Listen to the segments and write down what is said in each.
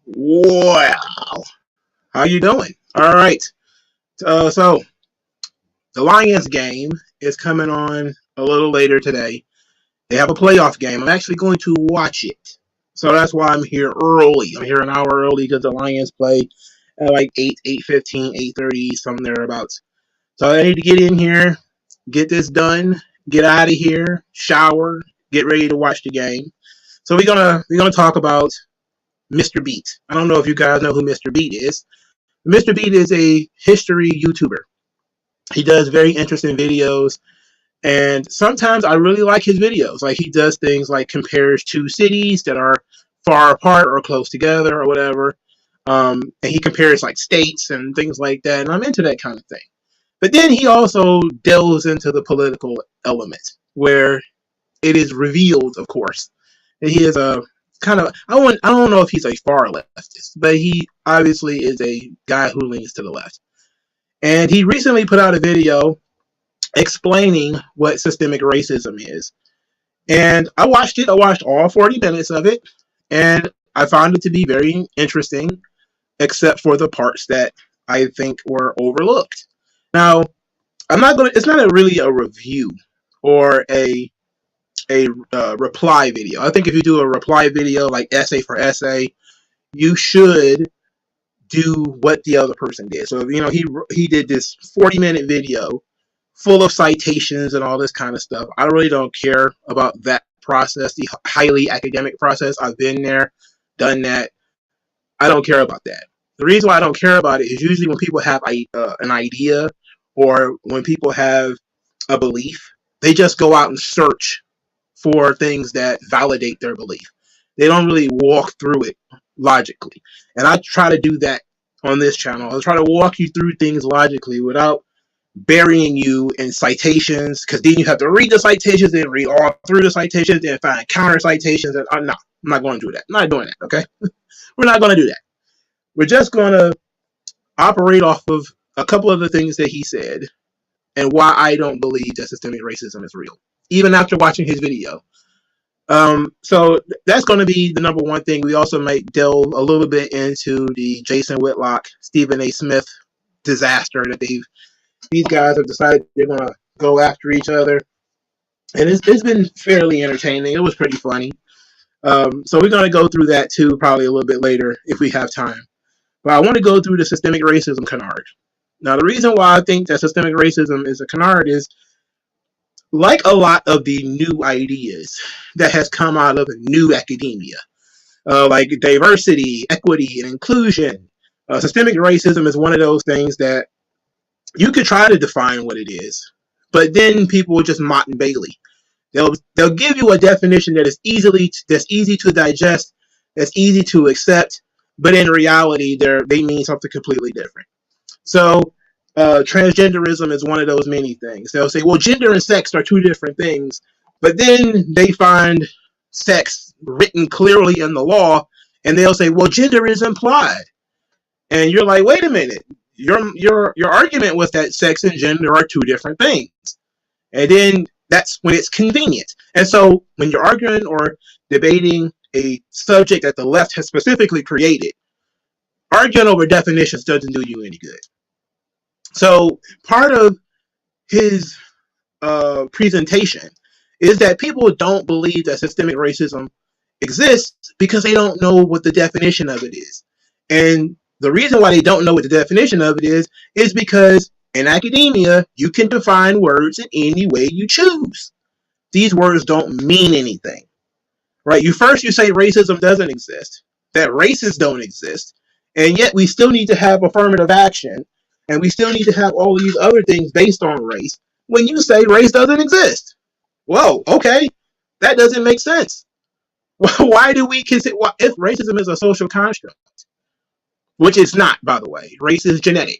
Wow, how you doing? All right. So the Lions game is coming on a little later today. They have a playoff game. I'm actually going to watch it. So that's why I'm here early. I'm here an hour early because the Lions play at like 8, 8:15, 8:30, something thereabouts. So I need to get in here, get this done, get out of here, shower, get ready to watch the game. So we're gonna talk about Mr. Beat. I don't know if you guys know who Mr. Beat is. Mr. Beat is a history YouTuber. He does very interesting videos, and sometimes I really like his videos. Like he does things like compares two cities that are far apart or close together or whatever. And he compares like states and things like that, and I'm into that kind of thing. But then he also delves into the political element, where it is revealed, of course, that he is a kind of I don't know if he's a far leftist, but he obviously is a guy who leans to the left. And he recently put out a video explaining what systemic racism is. And I watched it. I watched all 40 minutes of it, and I found it to be very interesting, except for the parts that I think were overlooked. Now, it's not really a review or a reply video. I think if you do a reply video like essay for essay, you should do what the other person did. So he did this 40-minute video full of citations and all this kind of stuff. I really don't care about that process, the highly academic process. I've been there, done that. I don't care about that. The reason why I don't care about it is usually when people have an idea or when people have a belief, they just go out and search for things that validate their belief. They don't really walk through it logically. And I try to do that on this channel. I'll try to walk you through things logically without burying you in citations, because then you have to read the citations and read all through the citations and find counter citations. And no, I'm not going to do that. I'm not doing that, okay? We're not going to do that. We're just going to operate off of a couple of the things that he said and why I don't believe that systemic racism is real, even after watching his video. So that's going to be the number one thing. We also might delve a little bit into the Jason Whitlock, Stephen A. Smith disaster that these guys have decided they're going to go after each other. And it's been fairly entertaining. It was pretty funny. So we're going to go through that too, probably a little bit later if we have time. But I want to go through the systemic racism canard. Now, the reason why I think that systemic racism is a canard is, like a lot of the new ideas that has come out of new academia, like diversity, equity, and inclusion, systemic racism is one of those things that you could try to define what it is, but then people will just Mott and Bailey. They'll give you a definition that's easy to digest, that's easy to accept, but in reality, they mean something completely different. So transgenderism is one of those many things. They'll say, well, gender and sex are two different things, but then they find sex written clearly in the law, and they'll say, well, gender is implied. And you're like, wait a minute. Your argument was that sex and gender are two different things. And then that's when it's convenient. And so when you're arguing or debating a subject that the left has specifically created, arguing over definitions doesn't do you any good. So part of his presentation is that people don't believe that systemic racism exists because they don't know what the definition of it is. And the reason why they don't know what the definition of it is because in academia, you can define words in any way you choose. These words don't mean anything, right? You say racism doesn't exist, that races don't exist, and yet we still need to have affirmative action, and we still need to have all these other things based on race when you say race doesn't exist. Whoa, okay, that doesn't make sense. Why do we consider, if racism is a social construct, which it's not, by the way, race is genetic.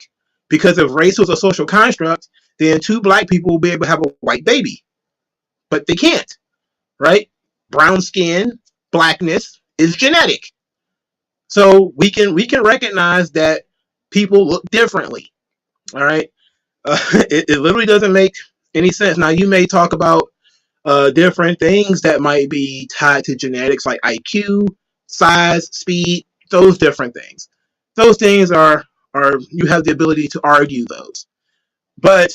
Because if race was a social construct, then two black people will be able to have a white baby. But they can't, right? Brown skin, blackness is genetic. So we can recognize that people look differently, all right? It literally doesn't make any sense. Now, you may talk about different things that might be tied to genetics, like IQ, size, speed, those different things. Those things are you have the ability to argue those. But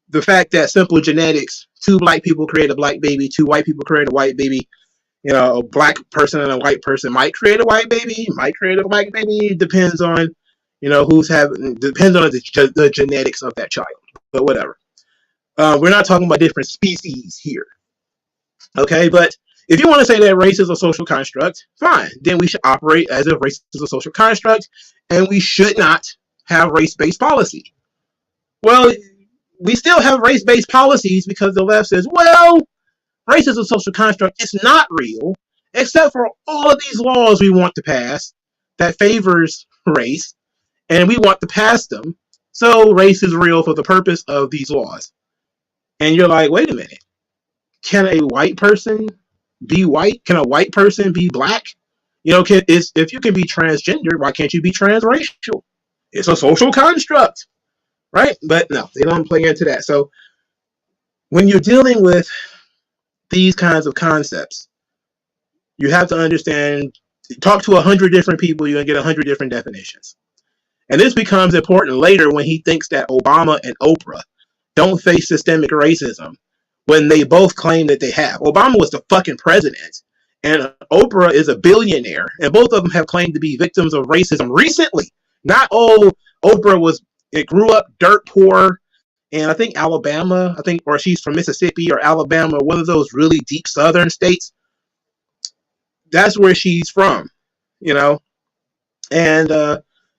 the fact that simple genetics, two black people create a black baby, two white people create a white baby, a black person and a white person might create a white baby, might create a black baby, depends on, depends on the genetics of that child. But whatever. We're not talking about different species here. Okay, but if you want to say that race is a social construct, fine. Then we should operate as if race is a social construct, and we should not have race-based policy. Well, we still have race-based policies because the left says, well, race is a social construct. It's not real, except for all of these laws we want to pass that favors race, and we want to pass them. So race is real for the purpose of these laws. And you're like, wait a minute. Can a white person be white? Can a white person be black? If you can be transgender, why can't you be transracial? It's a social construct, right? But no, they don't play into that. So when you're dealing with these kinds of concepts, you have to understand, talk to 100 different people, you're going to get 100 different definitions. And this becomes important later when he thinks that Obama and Oprah don't face systemic racism when they both claim that they have. Obama was the fucking president, and Oprah is a billionaire, and both of them have claimed to be victims of racism recently. Not, Oprah grew up dirt poor, and I think Alabama, or she's from Mississippi or Alabama, one of those really deep southern states. That's where she's from, And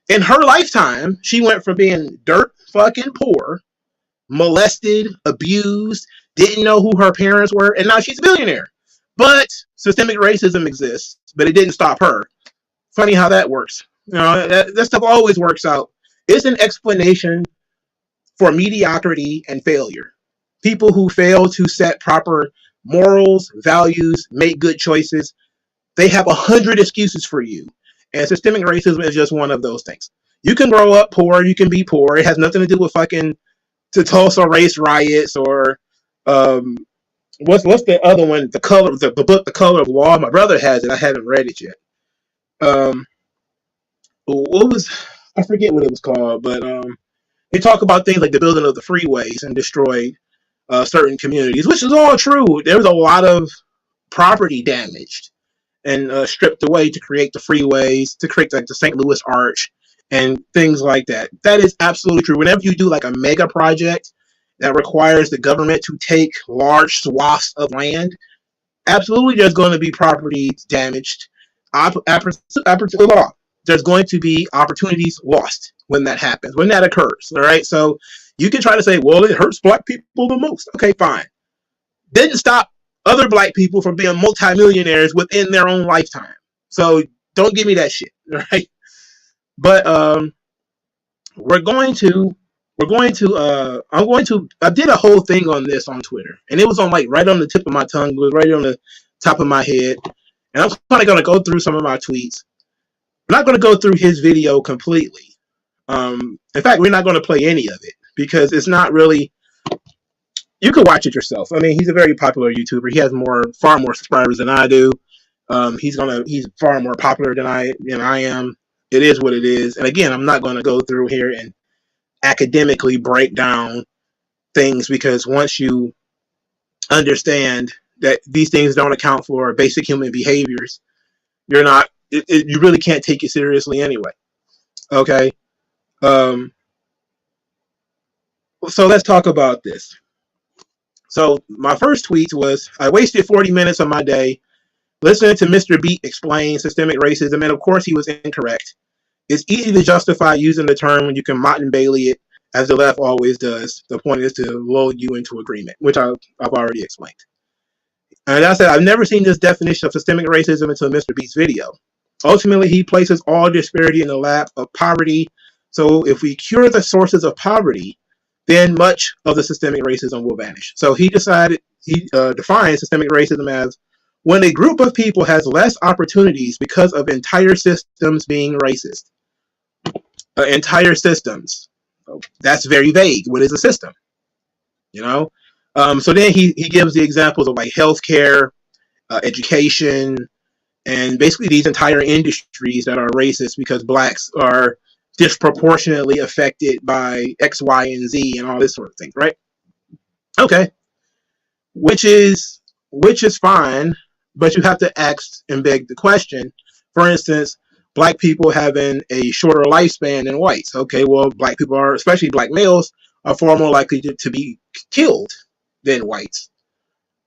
in her lifetime, she went from being dirt fucking poor, molested, abused, didn't know who her parents were, and now she's a billionaire. But systemic racism exists, but it didn't stop her. Funny how that works. That stuff always works out. It's an explanation for mediocrity and failure. People who fail to set proper morals, values, make good choices, they have 100 excuses for you. And systemic racism is just one of those things. You can grow up poor, you can be poor. It has nothing to do with fucking Tulsa race riots or what's the other one? The book, The Color of Law. My brother has it. I haven't read it yet. I forget what it was called, but they talk about things like the building of the freeways and destroyed certain communities, which is all true. There was a lot of property damaged and stripped away to create the freeways, to create like the St. Louis Arch and things like that. That is absolutely true. Whenever you do like a mega project that requires the government to take large swaths of land, absolutely there's going to be property damaged. There's going to be opportunities lost when that happens, when that occurs. All right. So you can try to say, well, it hurts black people the most. Okay, fine. Didn't stop other black people from being multimillionaires within their own lifetime. So don't give me that shit. All right. But I did a whole thing on this on Twitter, and it was on right on the tip of my tongue. It was right on the top of my head. And I'm kind of going to go through some of my tweets. I'm not going to go through his video completely. In fact, we're not going to play any of it because it's not really, you can watch it yourself. I mean, he's a very popular YouTuber. He has far more subscribers than I do. He's far more popular than I am. It is what it is. And again, I'm not going to go through here and academically break down things, because once you understand that these things don't account for basic human behaviors, you really can't take it seriously anyway. Okay. So let's talk about this. So my first tweet was, I wasted 40 minutes of my day listening to Mr. Beat explain systemic racism, and of course he was incorrect. It's easy to justify using the term when you can Mott and Bailey it, as the left always does. The point is to lull you into agreement, which I've already explained. And I said, I've never seen this definition of systemic racism until Mr. Beat's video. Ultimately, he places all disparity in the lap of poverty. So if we cure the sources of poverty, then much of the systemic racism will vanish. So he defines systemic racism as when a group of people has less opportunities because of entire systems being racist. Entire systems. That's very vague. What is a system? So then he gives the examples of like healthcare, education, And basically these entire industries that are racist because blacks are disproportionately affected by X, Y, and Z and all this sort of thing, right? Okay. Which is fine, but you have to ask and beg the question. For instance, black people having a shorter lifespan than whites. Okay, well, black people are, especially black males, are far more likely to be killed than whites.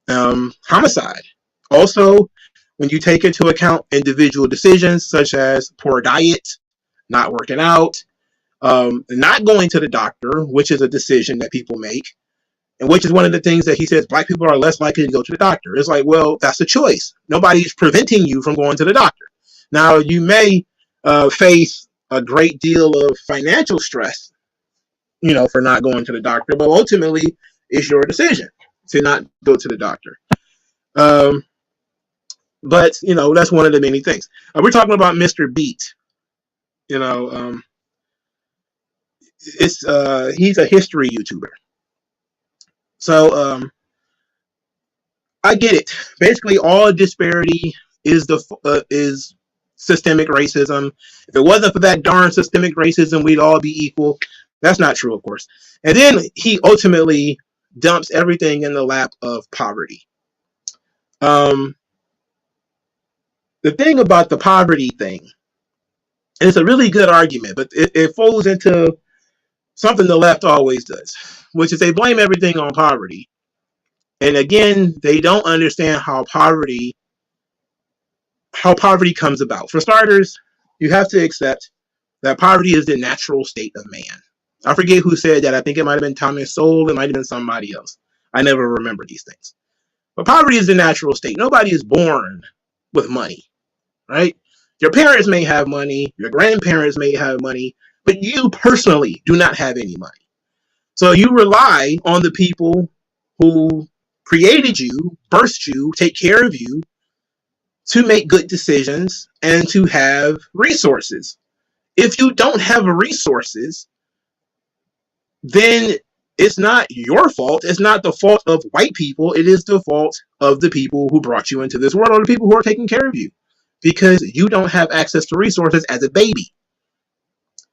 Homicide. Also, when you take into account individual decisions such as poor diet, not working out, not going to the doctor, which is a decision that people make, and which is one of the things that he says black people are less likely to go to the doctor. It's like, well, that's a choice. Nobody's preventing you from going to the doctor. Now, you may face a great deal of financial stress, for not going to the doctor, but ultimately, it's your decision to not go to the doctor. But, that's one of the many things. We're talking about Mr. Beat. He's a history YouTuber. So I get it. Basically, all disparity is systemic racism. If it wasn't for that darn systemic racism, we'd all be equal. That's not true, of course. And then he ultimately dumps everything in the lap of poverty. The thing about the poverty thing, and it's a really good argument, but it folds into something the left always does, which is they blame everything on poverty. And again, they don't understand how poverty comes about. For starters, you have to accept that poverty is the natural state of man. I forget who said that. I think it might have been Thomas Sowell. It might have been somebody else. I never remember these things. But poverty is the natural state. Nobody is born with money, right? Your parents may have money. Your grandparents may have money. But you personally do not have any money. So you rely on the people who created you, birthed you, take care of you, to make good decisions and to have resources. If you don't have resources, then it's not your fault. It's not the fault of white people. It is the fault of the people who brought you into this world, or the people who are taking care of you, because you don't have access to resources as a baby.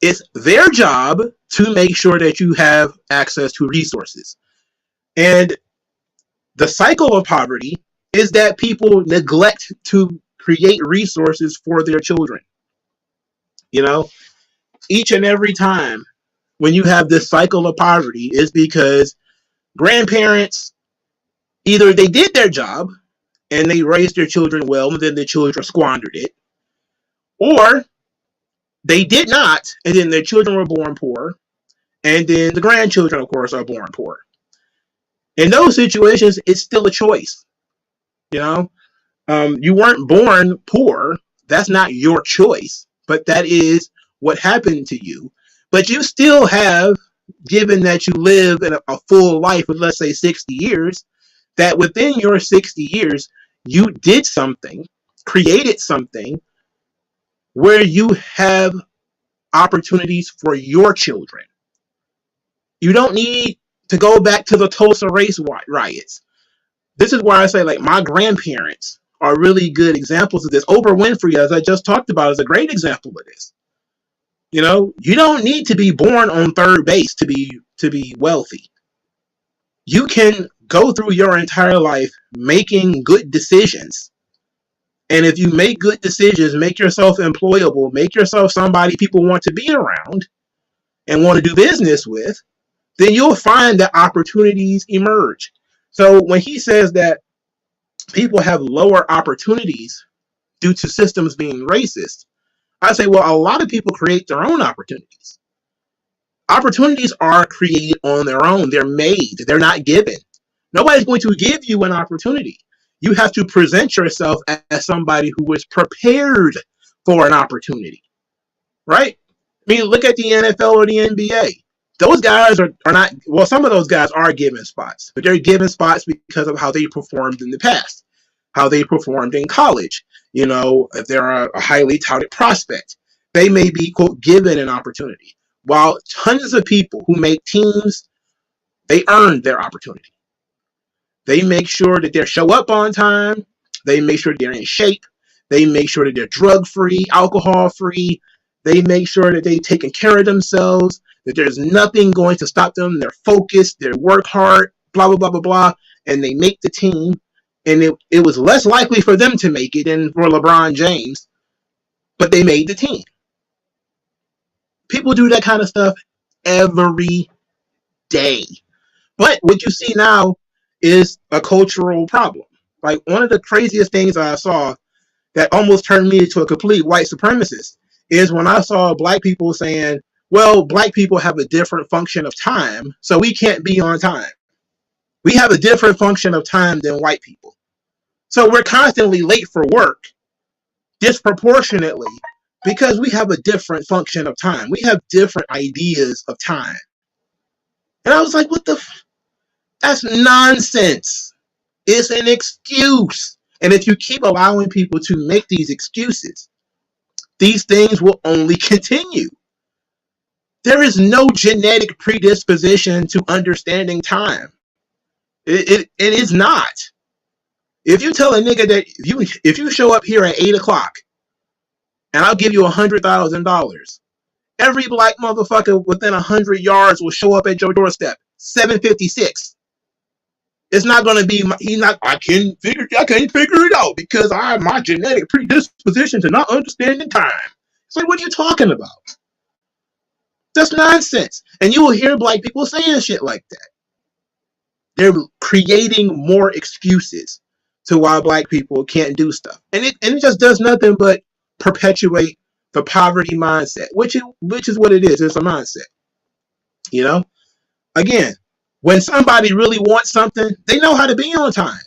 It's their job to make sure that you have access to resources. And the cycle of poverty is that people neglect to create resources for their children. Each and every time when you have this cycle of poverty is because grandparents, either they did their job and they raised their children well, and then the children squandered it, or they did not, and then their children were born poor, and then the grandchildren, of course, are born poor. In those situations, it's still a choice. You weren't born poor. That's not your choice, but that is what happened to you. But you still have, given that you live in a full life of, let's say, 60 years, that within your 60 years, you did something, created something where you have opportunities for your children. You don't need to go back to the Tulsa race riots. This is why I say, my grandparents are really good examples of this. Oprah Winfrey, as I just talked about, is a great example of this. You don't need to be born on third base to be wealthy. You can go through your entire life making good decisions. And if you make good decisions, make yourself employable, make yourself somebody people want to be around and want to do business with, then you'll find that opportunities emerge. So when he says that people have lower opportunities due to systems being racist, I say, well, a lot of people create their own opportunities. Opportunities are created on their own. They're made. They're not given. Nobody's going to give you an opportunity. You have to present yourself as somebody who is prepared for an opportunity, right? I mean, look at the NFL or the NBA. Those guys are not, well, some of those guys are given spots, but they're given spots because of how they performed in the past, how they performed in college. If they're a highly touted prospect, they may be, quote, given an opportunity. While tons of people who make teams, they earn their opportunity. They make sure that they show up on time. They make sure they're in shape. They make sure that they're drug-free, alcohol-free. They make sure that they're taking care of themselves, that there's nothing going to stop them. They're focused, they work hard, blah, blah, blah, blah, blah, and they make the team. And it was less likely for them to make it than for LeBron James, but they made the team. People do that kind of stuff every day. But what you see now is a cultural problem. Like, one of the craziest things I saw that almost turned me into a complete white supremacist is when I saw black people saying, well, black people have a different function of time, so we can't be on time. We have a different function of time than white people. So we're constantly late for work, disproportionately, because we have a different function of time. We have different ideas of time. And I was like, what the that's nonsense. It's an excuse. And if you keep allowing people to make these excuses, these things will only continue. There is no genetic predisposition to understanding time. It is not. If you tell a nigga that if you show up here at 8 o'clock and I'll give you $100,000, every black motherfucker within 100 yards will show up at your doorstep. 7:56. It's not going to be. I can't figure it out because I have my genetic predisposition to not understanding time. It's like, what are you talking about? That's nonsense. And you will hear black people saying shit like that. They're creating more excuses to why black people can't do stuff, and it just does nothing but perpetuate the poverty mindset, which is what it is. It's a mindset. You know, again, when somebody really wants something, they know how to be on time.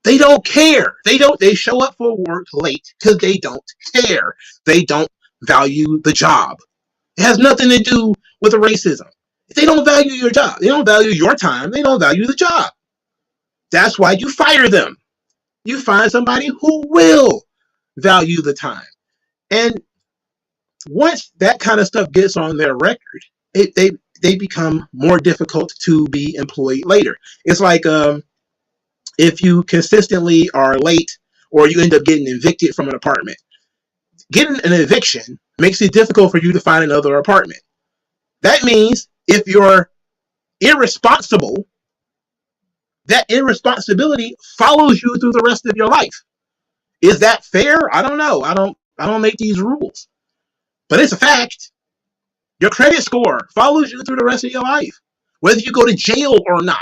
They don't care. They show up for work late because they don't care. They don't value the job. It has nothing to do with racism. If they don't value your job, they don't value your time, they don't value the job. That's why you fire them. You find somebody who will value the time. And once that kind of stuff gets on their record, they become more difficult to be employed later. It's like if you consistently are late or you end up getting evicted from an apartment. Getting an eviction makes it difficult for you to find another apartment. That means if you're irresponsible, that irresponsibility follows you through the rest of your life. Is that fair? I don't know. I don't make these rules. But it's a fact. Your credit score follows you through the rest of your life, whether you go to jail or not.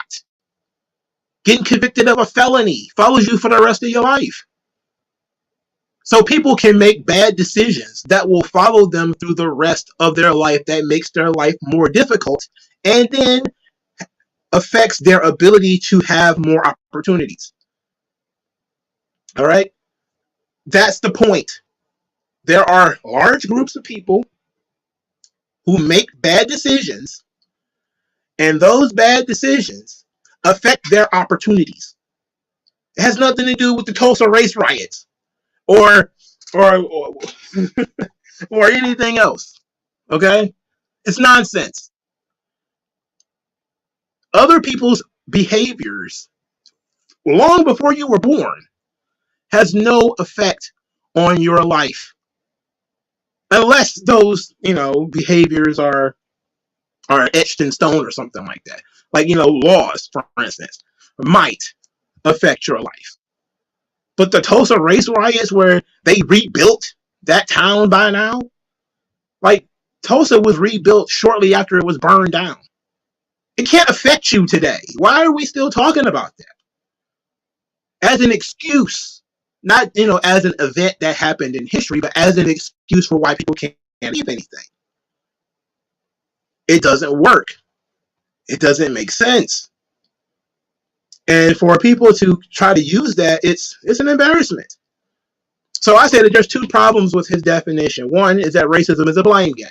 Getting convicted of a felony follows you for the rest of your life. So people can make bad decisions that will follow them through the rest of their life, that makes their life more difficult and then affects their ability to have more opportunities. All right? That's the point. There are large groups of people who make bad decisions, and those bad decisions affect their opportunities. It has nothing to do with the Tulsa race riots or anything else. Okay? It's nonsense. Other people's behaviors long before you were born has no effect on your life. Unless those, behaviors are etched in stone or something like that. Like, laws, for instance, might affect your life. But the Tulsa race riots where they rebuilt that town by now, like Tulsa was rebuilt shortly after it was burned down. It can't affect you today. Why are we still talking about that? As an excuse. Not, as an event that happened in history, but as an excuse for why people can't believe anything. It doesn't work. It doesn't make sense. And for people to try to use that, it's an embarrassment. So I say that there's two problems with his definition. One is that racism is a blame game.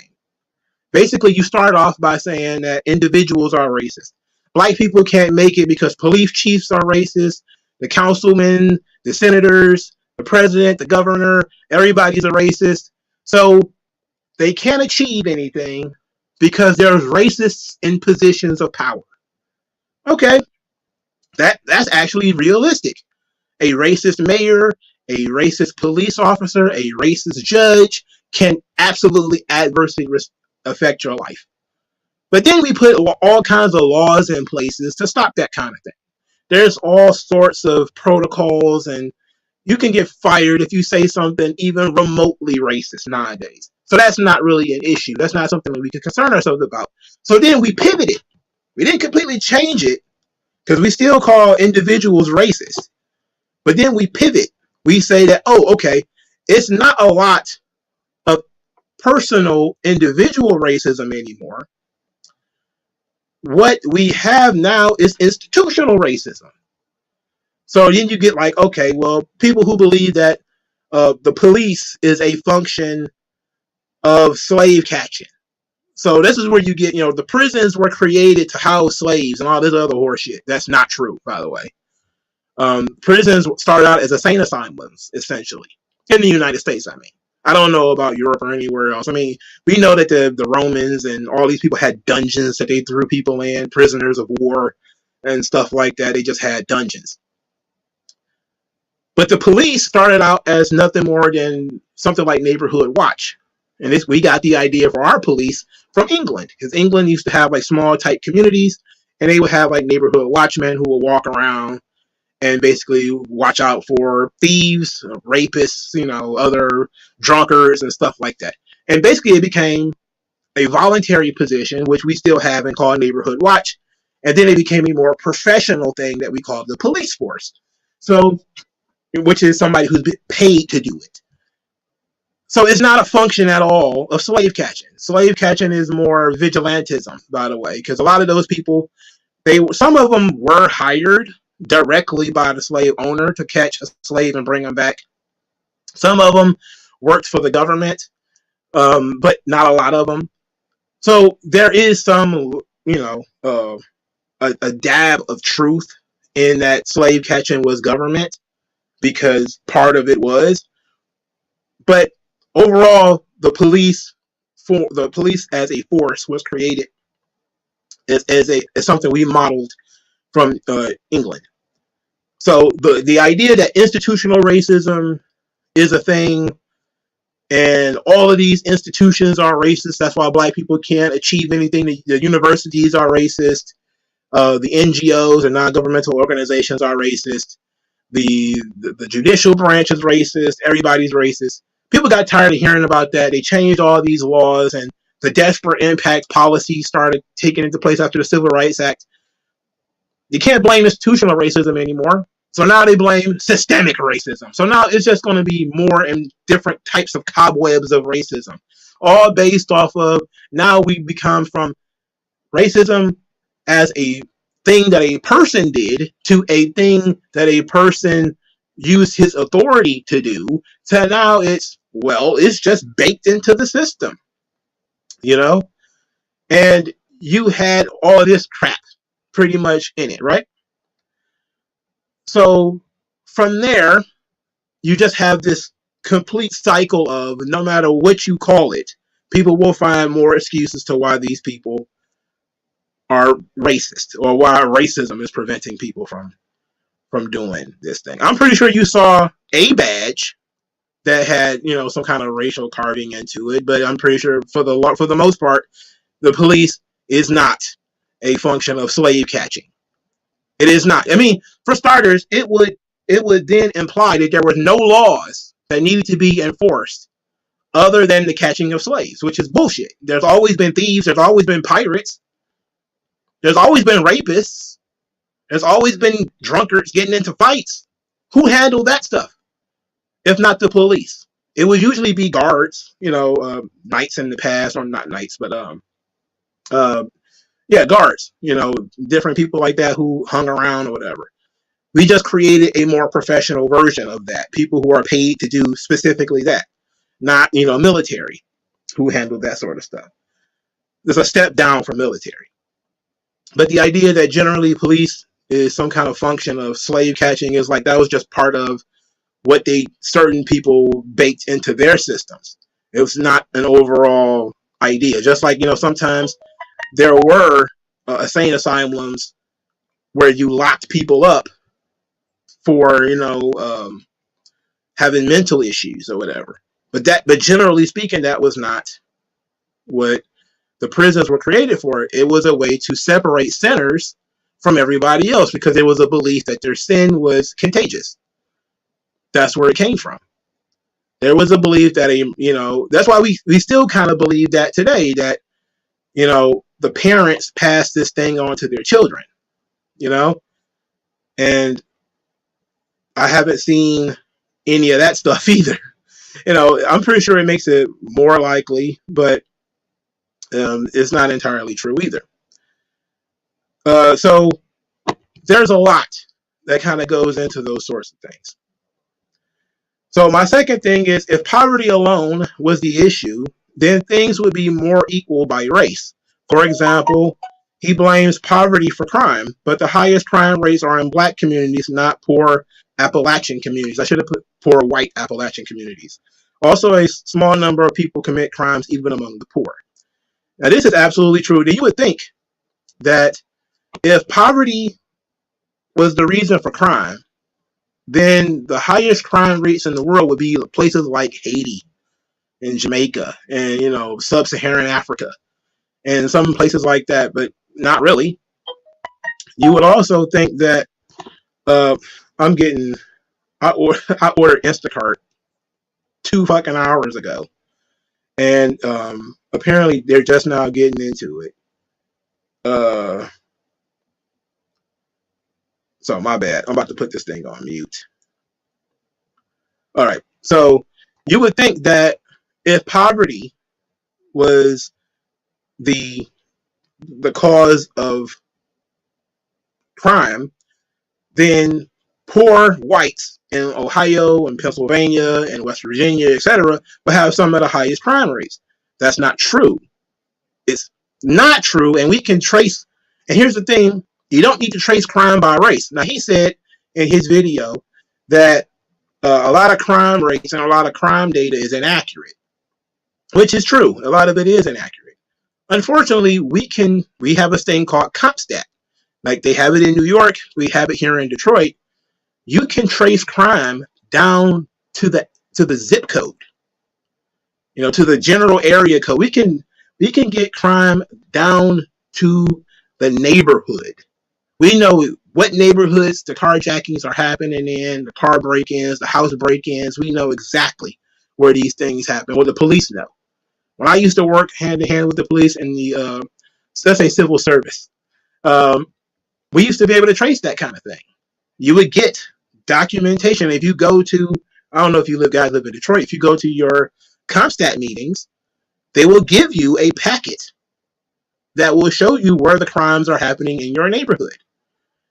Basically, you start off by saying that individuals are racist. Black people can't make it because police chiefs are racist. The councilmen, the senators, the president, the governor, everybody's a racist. So they can't achieve anything because there's racists in positions of power. Okay, that's actually realistic. A racist mayor, a racist police officer, a racist judge can absolutely adversely affect your life. But then we put all kinds of laws in places to stop that kind of thing. There's all sorts of protocols, and you can get fired if you say something even remotely racist nowadays. So that's not really an issue. That's not something that we can concern ourselves about. So then we pivoted. We didn't completely change it because we still call individuals racist. But then we pivot. We say that, oh, okay, it's not a lot of personal individual racism anymore. What we have now is institutional racism. So then you get like, okay, well, people who believe that the police is a function of slave catching. So this is where you get, the prisons were created to house slaves and all this other horseshit. That's not true, by the way. Prisons started out as insane asylums, essentially, in the United States, I mean. I don't know about Europe or anywhere else. I mean, we know that the Romans and all these people had dungeons that they threw people in, prisoners of war and stuff like that. They just had dungeons. But the police started out as nothing more than something like neighborhood watch. And we got the idea for our police from England, because England used to have like small tight communities, and they would have like neighborhood watchmen who would walk around and basically watch out for thieves, rapists, other drunkards and stuff like that. And basically it became a voluntary position, which we still have and call neighborhood watch. And then it became a more professional thing that we call the police force. So, which is somebody who's been paid to do it. So it's not a function at all of slave catching. Slave catching is more vigilantism, by the way, because a lot of those people, some of them were hired directly by the slave owner to catch a slave and bring them back. Some of them worked for the government, but not a lot of them. So there is some, a dab of truth in that slave catching was government, because part of it was. But overall, the police as a force was created as something we modeled from England. So the idea that institutional racism is a thing and all of these institutions are racist, that's why black people can't achieve anything. The universities are racist. The NGOs and non-governmental organizations are racist. The judicial branch is racist. Everybody's racist. People got tired of hearing about that. They changed all these laws, and the desperate impact policy started taking into place after the Civil Rights Act. You can't blame institutional racism anymore. So now they blame systemic racism. So now it's just going to be more and different types of cobwebs of racism, all based off of, now we become from racism as a thing that a person did to a thing that a person used his authority to do, to now it's just baked into the system, and you had all this crap pretty much in it, right? So from there, you just have this complete cycle of, no matter what you call it, people will find more excuses to why these people are racist, or why racism is preventing people from doing this thing. I'm pretty sure you saw a badge that had, some kind of racial carving into it, but I'm pretty sure for the most part, the police is not a function of slave catching. It is not. I mean, for starters, it would then imply that there were no laws that needed to be enforced other than the catching of slaves, which is bullshit. There's always been thieves. There's always been pirates. There's always been rapists. There's always been drunkards getting into fights. Who handled that stuff, if not the police? It would usually be guards, knights in the past, or not knights, but guards, different people like that who hung around or whatever. We just created a more professional version of that. People who are paid to do specifically that, not, military who handle that sort of stuff. There's a step down from military. But the idea that generally police is some kind of function of slave catching is like, that was just part of what certain people baked into their systems. It was not an overall idea. Just like, sometimes there were insane asylums where you locked people up for, having mental issues or whatever. But generally speaking, that was not what the prisons were created for. It was a way to separate sinners from everybody else because there was a belief that their sin was contagious. That's where it came from. There was a belief that that's why we still kind of believe that today, that, the parents pass this thing on to their children, and I haven't seen any of that stuff either. I'm pretty sure it makes it more likely, but it's not entirely true either. So there's a lot that kind of goes into those sorts of things. So my second thing is, if poverty alone was the issue, then things would be more equal by race. For example, he blames poverty for crime, but the highest crime rates are in black communities, not poor Appalachian communities. I should have put poor white Appalachian communities. Also, a small number of people commit crimes even among the poor. Now, this is absolutely true. You would think that if poverty was the reason for crime, then the highest crime rates in the world would be places like Haiti and Jamaica and, sub-Saharan Africa and some places like that, but not really. You would also think that I ordered Instacart 2 fucking hours ago, and apparently they're just now getting into it. So my bad. I'm about to put this thing on mute. All right. So you would think that if poverty was the cause of crime, then poor whites in Ohio and Pennsylvania and West Virginia, etc., would have some of the highest crime rates. That's not true. It's not true, and we can trace. And here's the thing. You don't need to trace crime by race. Now, he said in his video that a lot of crime rates and a lot of crime data is inaccurate, which is true. A lot of it is inaccurate. Unfortunately, we have a thing called CompStat. Like they have it in New York, we have it here in Detroit. You can trace crime down to the zip code, to the general area code. We can get crime down to the neighborhood. We know what neighborhoods the carjackings are happening in, the car break-ins, the house break-ins. We know exactly where these things happen, or the police know. When I used to work hand-in-hand with the police in the, let's say, civil service, we used to be able to trace that kind of thing. You would get documentation. If you go to, I don't know if guys live in Detroit, if you go to your CompStat meetings, they will give you a packet that will show you where the crimes are happening in your neighborhood,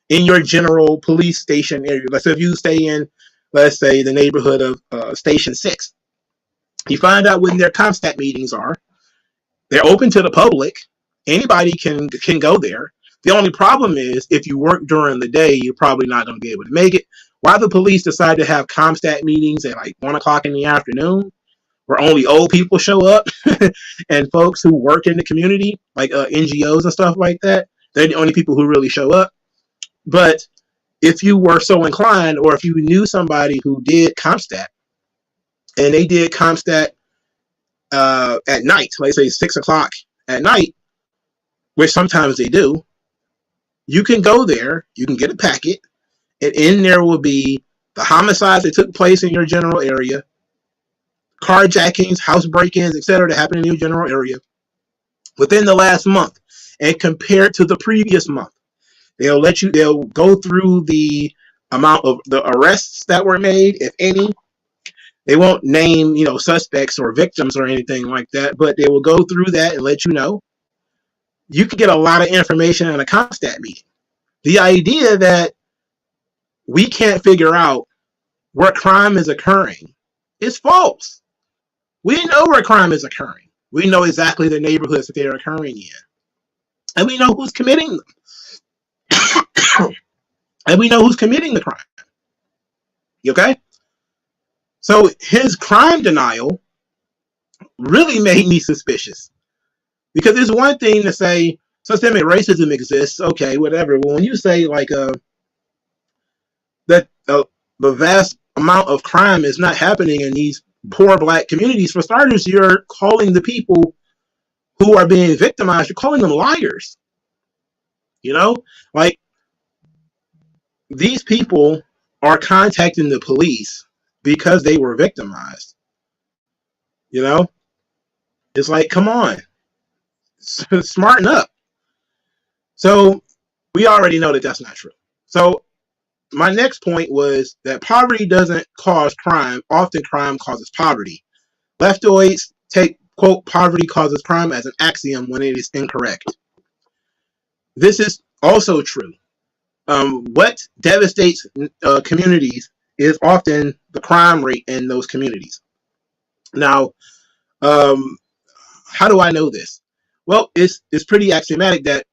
in your general police station area. So if you stay in, let's say, the neighborhood of Station 6, you find out when their CompStat meetings are. They're open to the public. Anybody can go there. The only problem is if you work during the day, you're probably not going to be able to make it. Why the police decide to have CompStat meetings at like 1 o'clock in the afternoon, where only old people show up and folks who work in the community, like NGOs and stuff like that, they're the only people who really show up. But if you were so inclined, or if you knew somebody who did CompStat, and they did CompStat at night, like say 6 o'clock at night, which sometimes they do, you can go there, you can get a packet, and in there will be the homicides that took place in your general area, carjackings, house break-ins, etc., that happened in your general area within the last month, and compared to the previous month. They'll go through the amount of the arrests that were made, if any. They won't name, suspects or victims or anything like that, but they will go through that and let you know. You can get a lot of information in a CompStat meeting. The idea that we can't figure out where crime is occurring is false. We know where crime is occurring. We know exactly the neighborhoods that they're occurring in. And we know who's committing them. And we know who's committing the crime. Okay? So his crime denial really made me suspicious. Because there's one thing to say systemic racism exists, okay, whatever. But when you say like that the vast amount of crime is not happening in these poor black communities. For starters, you're calling the people who are being victimized, you're calling them liars. You know, like these people are contacting the police because they were victimized. You know, it's like, come on, smarten up. So we already know that that's not true. So my next point was that poverty doesn't cause crime. Often crime causes poverty. Leftoids take, quote, poverty causes crime as an axiom when it is incorrect. This is also true. What devastates communities is often the crime rate in those communities. Now, how do I know this? Well, it's pretty axiomatic that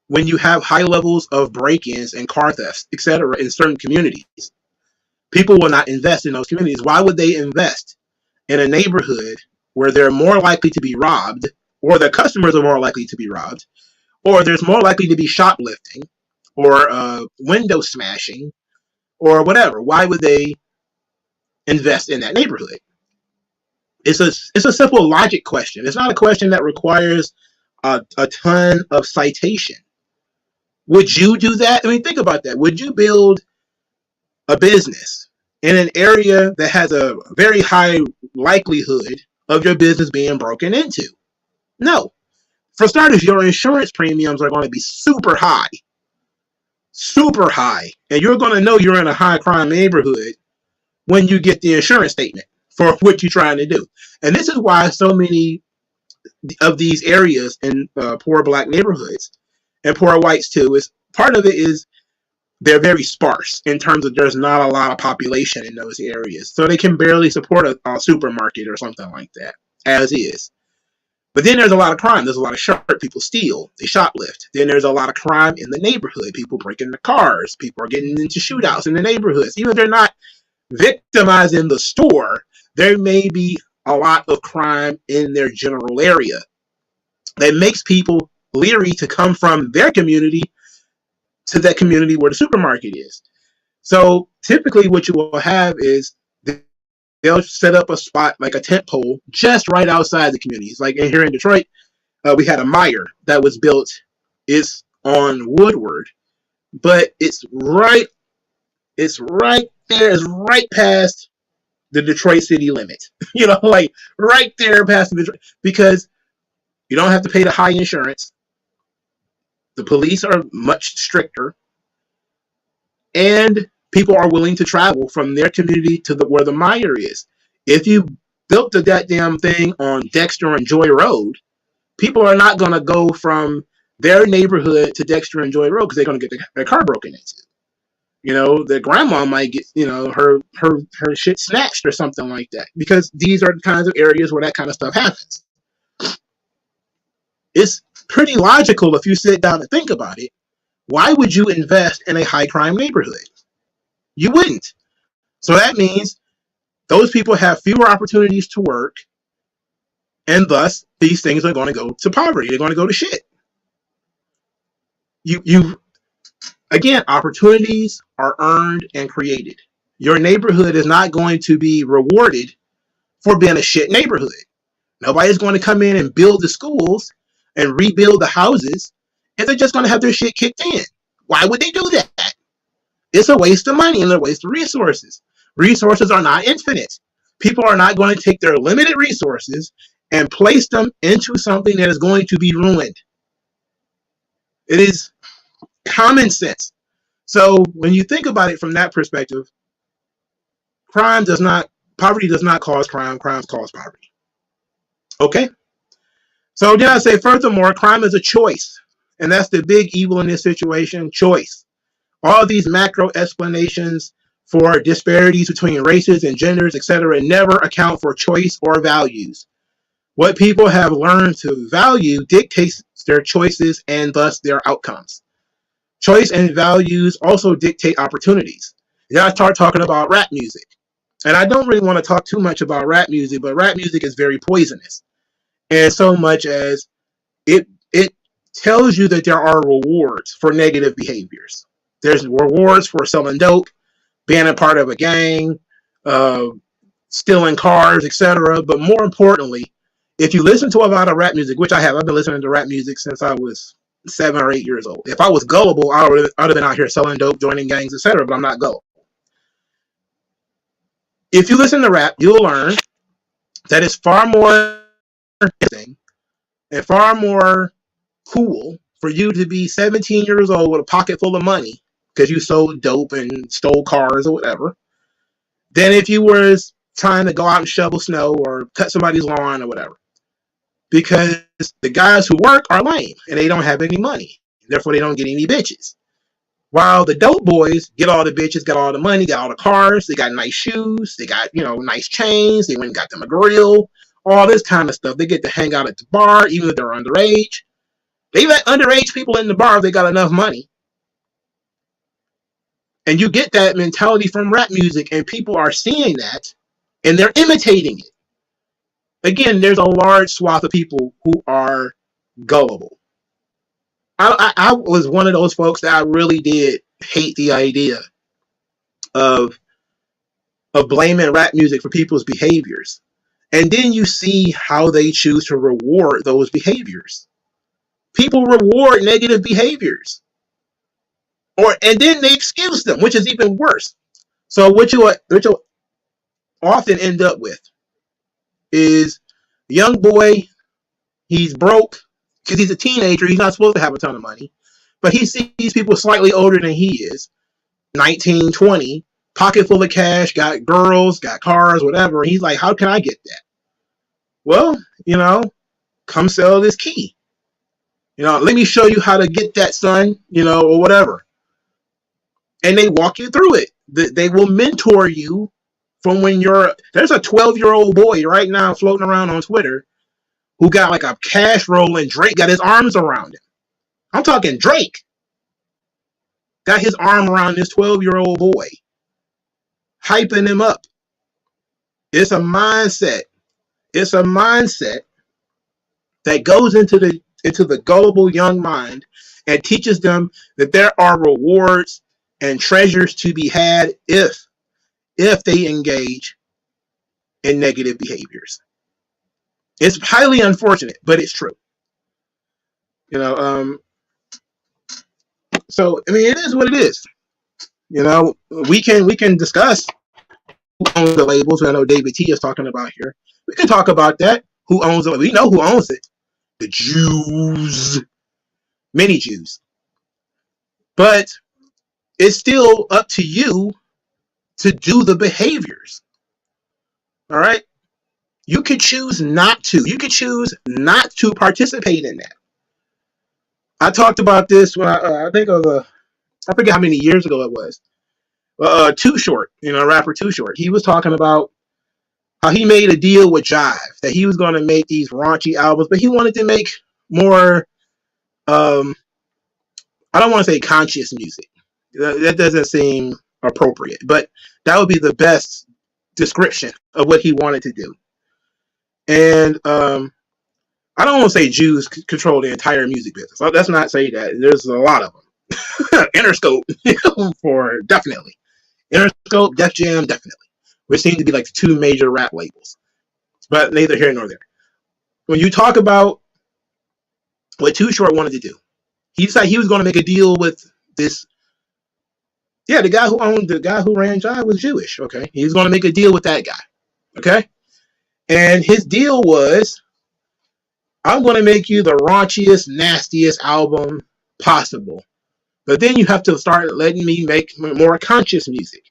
when you have high levels of break-ins and car thefts, etc., in certain communities, people will not invest in those communities. Why would they invest in a neighborhood where they're more likely to be robbed, or their customers are more likely to be robbed, or there's more likely to be shoplifting, or window smashing, or whatever? Why would they invest in that neighborhood? It's a simple logic question. It's not a question that requires a ton of citation. Would you do that? I mean, think about that. Would you build a business in an area that has a very high likelihood of your business being broken into? No. For starters, your insurance premiums are going to be super high. Super high. And you're going to know you're in a high crime neighborhood when you get the insurance statement for what you're trying to do. And this is why so many of these areas in poor black neighborhoods, and poor whites too, is part of it is they're very sparse in terms of there's not a lot of population in those areas. So they can barely support a supermarket or something like that, as is. But then there's a lot of crime. There's a lot of sharp people steal. They shoplift. Then there's a lot of crime in the neighborhood. People break into cars. People are getting into shootouts in the neighborhoods. Even if they're not victimizing the store, there may be a lot of crime in their general area that makes people leery to come from their community to that community where the supermarket is. So typically what you will have is they'll set up a spot like a tent pole just right outside the communities. Like here in Detroit, we had a Meijer that was built. It's on Woodward, but it's right there. It's right past the Detroit city limit. You know, like right there past the Detroit, because you don't have to pay the high insurance. The police are much stricter, and people are willing to travel from their community to where the Meijer is. If you built the goddamn thing on Dexter and Joy Road, people are not going to go from their neighborhood to Dexter and Joy Road because they're going to get their car broken into. You know, their grandma might get, you know, her shit snatched or something like that, because these are the kinds of areas where that kind of stuff happens. It's pretty logical if you sit down and think about it. Why would you invest in a high crime neighborhood? You wouldn't. So that means those people have fewer opportunities to work, and thus these things are going to go to poverty. They're going to go to shit. Again, opportunities are earned and created. Your neighborhood is not going to be rewarded for being a shit neighborhood. Nobody's going to come in and build the schools and rebuild the houses, and they're just going to have their shit kicked in. Why would they do that? It's a waste of money and a waste of resources. Resources are not infinite. People are not going to take their limited resources and place them into something that is going to be ruined. It is common sense. So when you think about it from that perspective, poverty does not cause crime. Crime cause poverty. Okay? So then I say, furthermore, crime is a choice. And that's the big evil in this situation, choice. All these macro explanations for disparities between races and genders, etc., never account for choice or values. What people have learned to value dictates their choices and thus their outcomes. Choice and values also dictate opportunities. Then I start talking about rap music. And I don't really want to talk too much about rap music, but rap music is very poisonous. And so much as it tells you that there are rewards for negative behaviors. There's rewards for selling dope, being a part of a gang, uh, stealing cars, etc. But more importantly, if you listen to a lot of rap music, which I have, I've been listening to rap music since I was 7 or 8 years old. If I was gullible, I would have been out here selling dope, joining gangs, etc. But I'm not gullible. If you listen to rap, you'll learn that it's far more interesting and far more cool for you to be 17 years old with a pocket full of money because you sold dope and stole cars or whatever, than if you were trying to go out and shovel snow or cut somebody's lawn or whatever. Because the guys who work are lame and they don't have any money. Therefore, they don't get any bitches. While the dope boys get all the bitches, got all the money, got all the cars, they got nice shoes, they got, nice chains, they went and got them a grill, all this kind of stuff. They get to hang out at the bar, even if they're underage. They let underage people in the bar if they got enough money. And you get that mentality from rap music, and people are seeing that, and they're imitating it. Again, there's a large swath of people who are gullible. I was one of those folks that I really did hate the idea of blaming rap music for people's behaviors. And then you see how they choose to reward those behaviors. People reward negative behaviors. And then they excuse them, which is even worse. So what you'll often end up with is a young boy, he's broke, because he's a teenager, he's not supposed to have a ton of money, but he sees people slightly older than he is, 19, 20, pocket full of cash, got girls, got cars, whatever. He's like, how can I get that? Well, come sell this key. Let me show you how to get that, son, or whatever. And they walk you through it. They will mentor you from when there's a 12-year-old boy right now floating around on Twitter who got like a cash roll, and Drake got his arms around him. I'm talking Drake got his arm around this 12-year-old boy, hyping him up. It's a mindset. It's a mindset that goes into the gullible young mind and teaches them that there are rewards and treasures to be had if they engage in negative behaviors. It's highly unfortunate, but it's true. So it is what it is. We can discuss who owns the labels. I know David T is talking about here. We can talk about that. Who owns it? We know who owns it. The Jews, many Jews. But it's still up to you to do the behaviors. All right. You could choose not to. You could choose not to participate in that. I talked about this when I think I forget how many years ago it was. Too Short, rapper Too Short. He was talking about how he made a deal with Jive that he was going to make these raunchy albums, but he wanted to make more. I don't want to say conscious music. That doesn't seem appropriate, but that would be the best description of what he wanted to do. And I don't want to say Jews control the entire music business. Let's not say that. There's a lot of them. Interscope, for definitely. Interscope, Def Jam, definitely. Which seem to be like the two major rap labels. But neither here nor there. When you talk about what Too Short wanted to do, he decided he was going to make a deal with this. Yeah, the guy who ran Jive was Jewish. Okay, he's going to make a deal with that guy. Okay, and his deal was, I'm going to make you the raunchiest, nastiest album possible, but then you have to start letting me make more conscious music.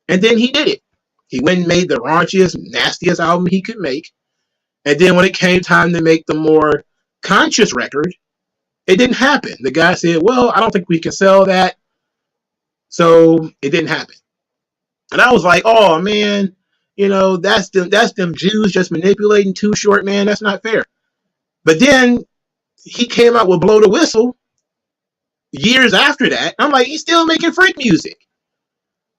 And then he did it. He went and made the raunchiest, nastiest album he could make. And then when it came time to make the more conscious record, it didn't happen. The guy said, well, I don't think we can sell that. So it didn't happen. And I was like, oh man, that's them Jews just manipulating Too Short, man. That's not fair. But then he came out with Blow the Whistle years after that. I'm like, he's still making freak music.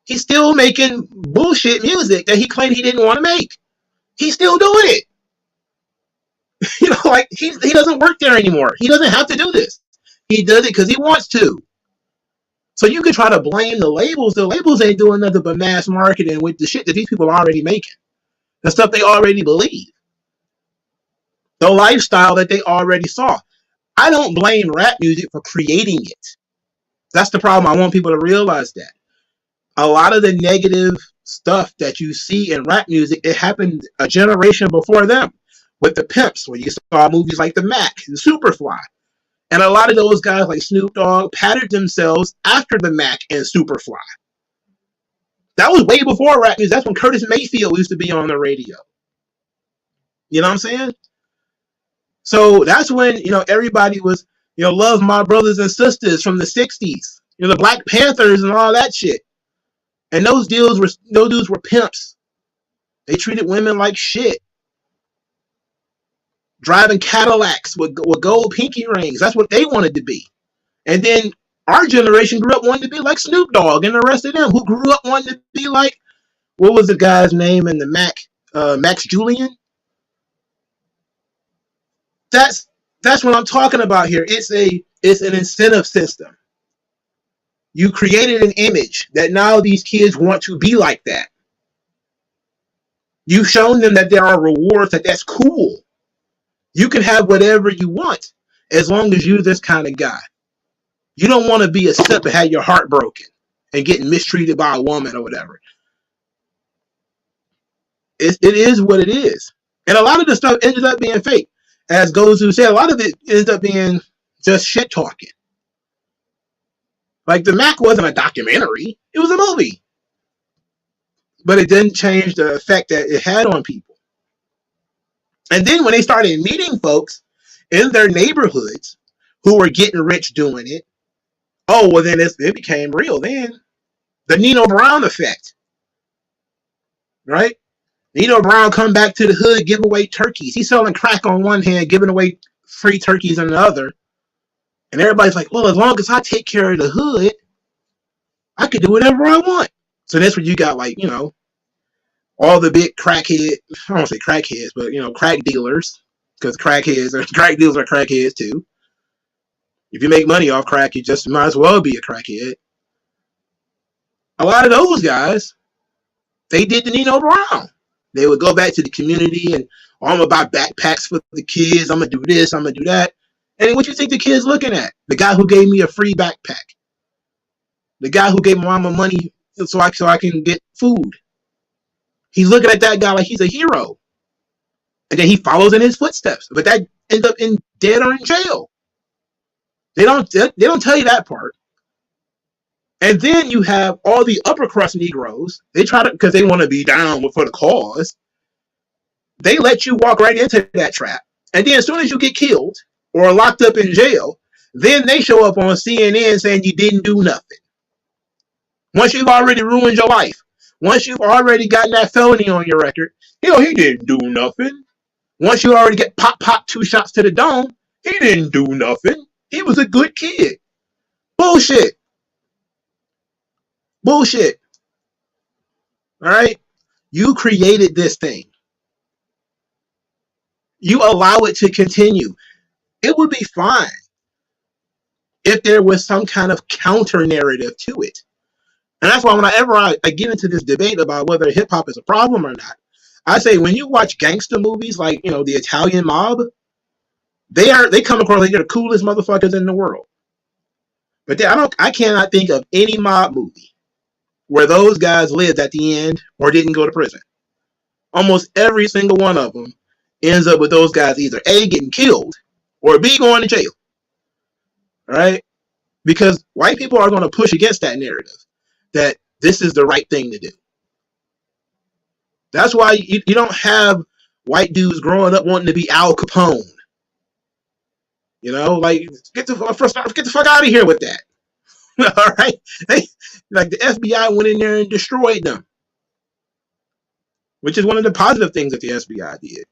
He's still making bullshit music that he claimed he didn't want to make. He's still doing it. He doesn't work there anymore. He doesn't have to do this. He does it because he wants to. So you could try to blame the labels. The labels ain't doing nothing but mass marketing with the shit that these people are already making. The stuff they already believe. The lifestyle that they already saw. I don't blame rap music for creating it. That's the problem. I want people to realize that. A lot of the negative stuff that you see in rap music, it happened a generation before them with the pimps, where you saw movies like The Mac and Superfly. And a lot of those guys like Snoop Dogg patterned themselves after The Mac and Superfly. That was way before rap music. That's when Curtis Mayfield used to be on the radio. You know what I'm saying? So that's when, everybody was, love my brothers and sisters from the 60s. The Black Panthers and all that shit. And those dudes were pimps. They treated women like shit. Driving Cadillacs with gold pinky rings. That's what they wanted to be. And then our generation grew up wanting to be like Snoop Dogg and the rest of them, who grew up wanting to be like, what was the guy's name in the Mac? Max Julian? That's what I'm talking about here. It's an incentive system. You created an image that now these kids want to be like that. You've shown them that there are rewards, that's cool. You can have whatever you want as long as you're this kind of guy. You don't want to be a simp and have your heart broken and getting mistreated by a woman or whatever. It is what it is. And a lot of the stuff ended up being fake. As Gozu said, a lot of it ends up being just shit talking. Like the Mac wasn't a documentary. It was a movie. But it didn't change the effect that it had on people. And then when they started meeting folks in their neighborhoods who were getting rich doing it, then it became real. Then the Nino Brown effect. Right? Nino Brown come back to the hood, give away turkeys. He's selling crack on one hand, giving away free turkeys on the other. And everybody's like, well, as long as I take care of the hood, I can do whatever I want. So that's where you got all the big crackhead, I don't want to say crackheads, but crack dealers. Because crack dealers are crackheads too. If you make money off crack, you just might as well be a crackhead. A lot of those guys, they did the Nino Brown. They would go back to the community and, I'm going to buy backpacks for the kids. I'm going to do this. I'm going to do that. And what you think the kid's looking at? The guy who gave me a free backpack. The guy who gave my mama money so I can get food. He's looking at that guy like he's a hero. And then he follows in his footsteps. But that ends up in dead or in jail. They don't tell you that part. And then you have all the upper crust Negroes. They try to, because they want to be down for the cause. They let you walk right into that trap. And then as soon as you get killed or locked up in jail, then they show up on CNN saying you didn't do nothing. Once you've already ruined your life. Once you've already gotten that felony on your record, he didn't do nothing. Once you already get pop 2 shots to the dome, he didn't do nothing. He was a good kid. Bullshit. Bullshit. All right? You created this thing. You allow it to continue. It would be fine if there was some kind of counter narrative to it. And that's why whenever I get into this debate about whether hip hop is a problem or not, I say when you watch gangster movies like, the Italian mob, they come across like they're the coolest motherfuckers in the world. But I cannot think of any mob movie where those guys lived at the end or didn't go to prison. Almost every single one of them ends up with those guys either A, getting killed, or B, going to jail. All right? Because white people are going to push against that narrative that this is the right thing to do. That's why you don't have white dudes growing up wanting to be Al Capone. Get the fuck out of here with that. All right? The FBI went in there and destroyed them. Which is one of the positive things that the FBI did.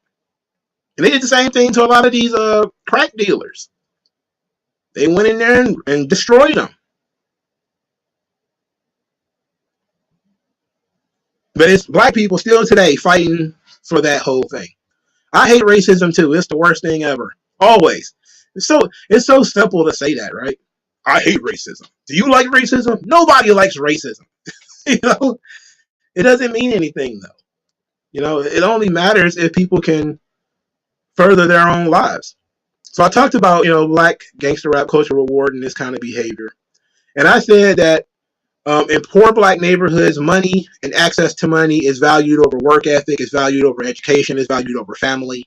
And they did the same thing to a lot of these crack dealers. They went in there and destroyed them. But it's black people still today fighting for that whole thing. I hate racism too. It's the worst thing ever. Always. It's so simple to say that, right? I hate racism. Do you like racism? Nobody likes racism. You know, it doesn't mean anything though. You know, it only matters if people can further their own lives. So I talked about, black gangster rap culture rewarding this kind of behavior. And I said that in poor black neighborhoods, money and access to money is valued over work ethic, is valued over education, is valued over family.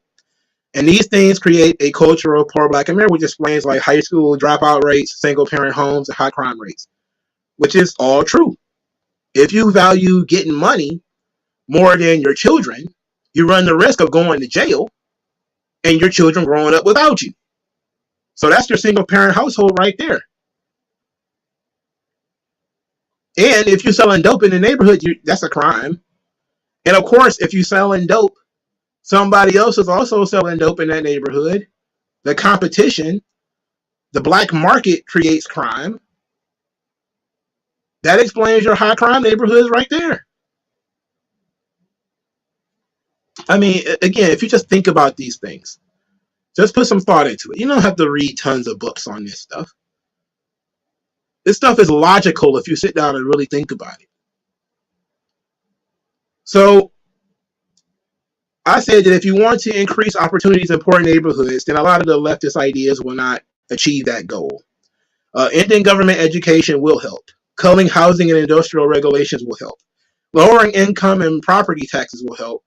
And these things create a culture of poor black America, which explains like high school dropout rates, single parent homes, and high crime rates, which is all true. If you value getting money more than your children, you run the risk of going to jail and your children growing up without you. So that's your single parent household right there. And if you're selling dope in the neighborhood, that's a crime. And of course, if you're selling dope, somebody else is also selling dope in that neighborhood. The competition, the black market creates crime. That explains your high crime neighborhoods right there. I mean, again, if you just think about these things, just put some thought into it. You don't have to read tons of books on this stuff. This stuff is logical if you sit down and really think about it. So I said that if you want to increase opportunities in poor neighborhoods, then a lot of the leftist ideas will not achieve that goal. Ending government education will help. Culling housing and industrial regulations will help. Lowering income and property taxes will help.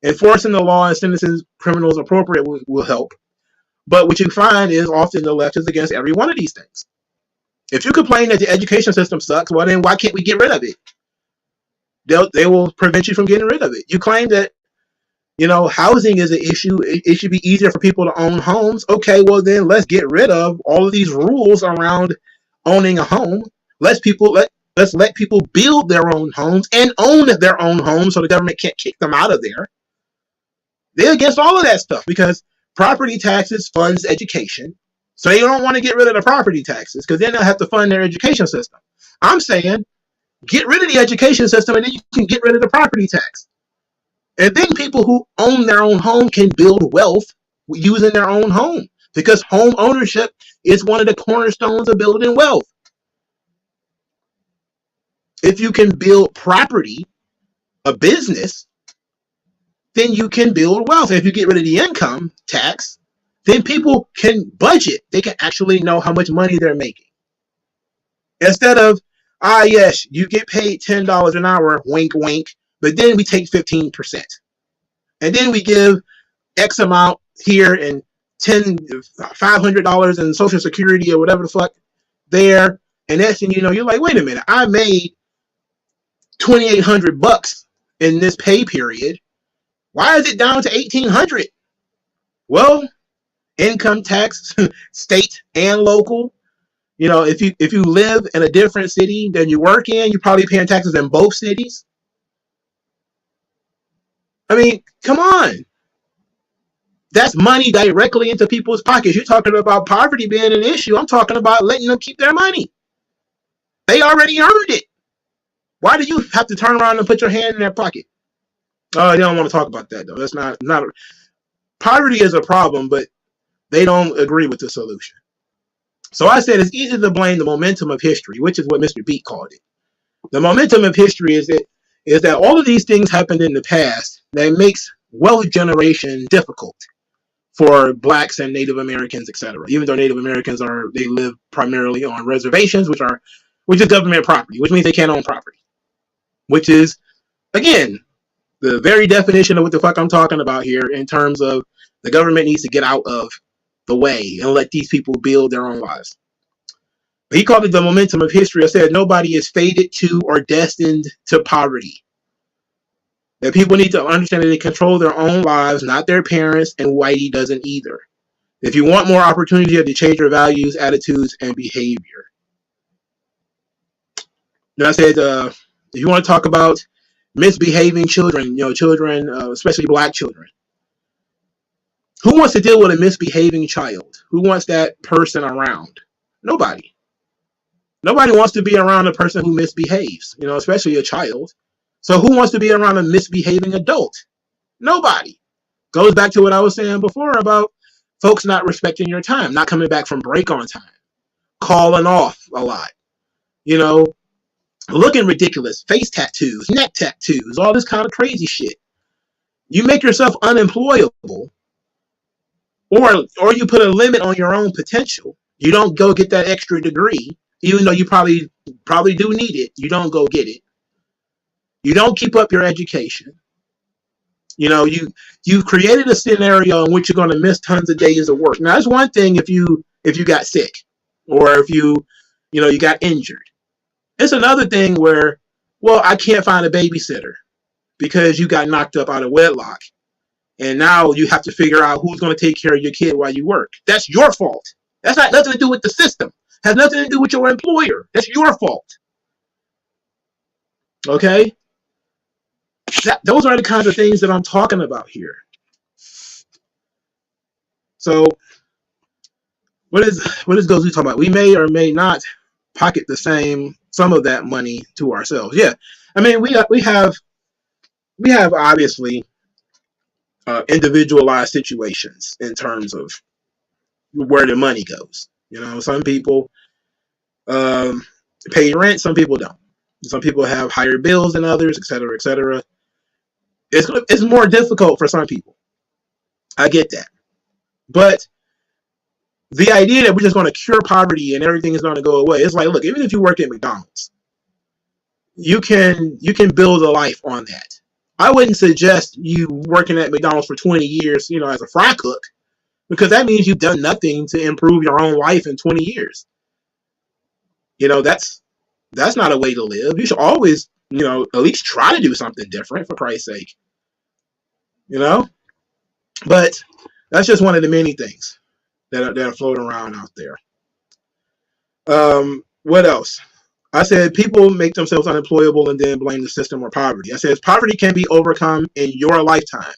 Enforcing the law and sentencing criminals appropriate will help. But what you find is often the left is against every one of these things. If you complain that the education system sucks, well then why can't we get rid of it? They will prevent you from getting rid of it. You claim that, housing is an issue. It should be easier for people to own homes. Okay, well then let's get rid of all of these rules around owning a home. Let's let people build their own homes and own their own homes so the government can't kick them out of there. They're against all of that stuff because property taxes funds education. So they don't want to get rid of the property taxes because then they'll have to fund their education system. I'm saying get rid of the education system and then you can get rid of the property tax. And then people who own their own home can build wealth using their own home because home ownership is one of the cornerstones of building wealth. If you can build property, a business, then you can build wealth. If you get rid of the income tax, then people can budget. They can actually know how much money they're making. Instead of, yes, you get paid $10 an hour, wink, wink, but then we take 15%. And then we give X amount here and $500 in Social Security or whatever the fuck there. And that's, and you're like, wait a minute, I made $2,800 in this pay period. Why is it down to $1,800? Well, income tax, state and local. If you live in a different city than you work in, you're probably paying taxes in both cities. I mean, come on. That's money directly into people's pockets. You're talking about poverty being an issue. I'm talking about letting them keep their money. They already earned it. Why do you have to turn around and put your hand in their pocket? Oh, they don't want to talk about that, though. That's not poverty is a problem, but they don't agree with the solution. So I said it's easy to blame the momentum of history, which is what Mr. Beat called it. The momentum of history is that all of these things happened in the past that makes wealth generation difficult for blacks and Native Americans, etc. Even though Native Americans they live primarily on reservations, which is government property, which means they can't own property. Which is, again, the very definition of what the fuck I'm talking about here in terms of the government needs to get out of the way and let these people build their own lives. But he called it the momentum of history. I said nobody is fated to or destined to poverty. That people need to understand that they control their own lives, not their parents, and Whitey doesn't either. If you want more opportunity, you have to change your values, attitudes, and behavior. Then I said, if you want to talk about misbehaving children, especially black children, who wants to deal with a misbehaving child? Who wants that person around? Nobody. Nobody wants to be around a person who misbehaves, especially a child. So who wants to be around a misbehaving adult? Nobody. Goes back to what I was saying before about folks not respecting your time, not coming back from break on time, calling off a lot, looking ridiculous, face tattoos, neck tattoos, all this kind of crazy shit. You make yourself unemployable, or you put a limit on your own potential. You don't go get that extra degree, even though you probably do need it. You don't go get it. You don't keep up your education. You've created a scenario in which you're going to miss tons of days of work. Now, that's one thing if you got sick, or if you got injured. It's another thing where, well, I can't find a babysitter because you got knocked up out of wedlock, and now you have to figure out who's going to take care of your kid while you work. That's your fault. That's not nothing to do with the system. Has nothing to do with your employer. That's your fault. Okay? Those are the kinds of things that I'm talking about here. So, what is Gozu talking about? We may or may not pocket some of that money to ourselves. Yeah, I mean we have obviously individualized situations in terms of where the money goes. Some people pay rent, some people don't. Some people have higher bills than others, etc., etc. It's more difficult for some people. I get that. But the idea that we're just going to cure poverty and everything is going to go away, it's like, look, even if you work at McDonald's, you can build a life on that. I wouldn't suggest you working at McDonald's for 20 years, as a fry cook, because that means you've done nothing to improve your own life in 20 years. That's not a way to live. You should always, at least try to do something different, for Christ's sake. But that's just one of the many things that are floating around out there. What else? I said people make themselves unemployable and then blame the system or poverty. I said poverty can be overcome in your lifetime.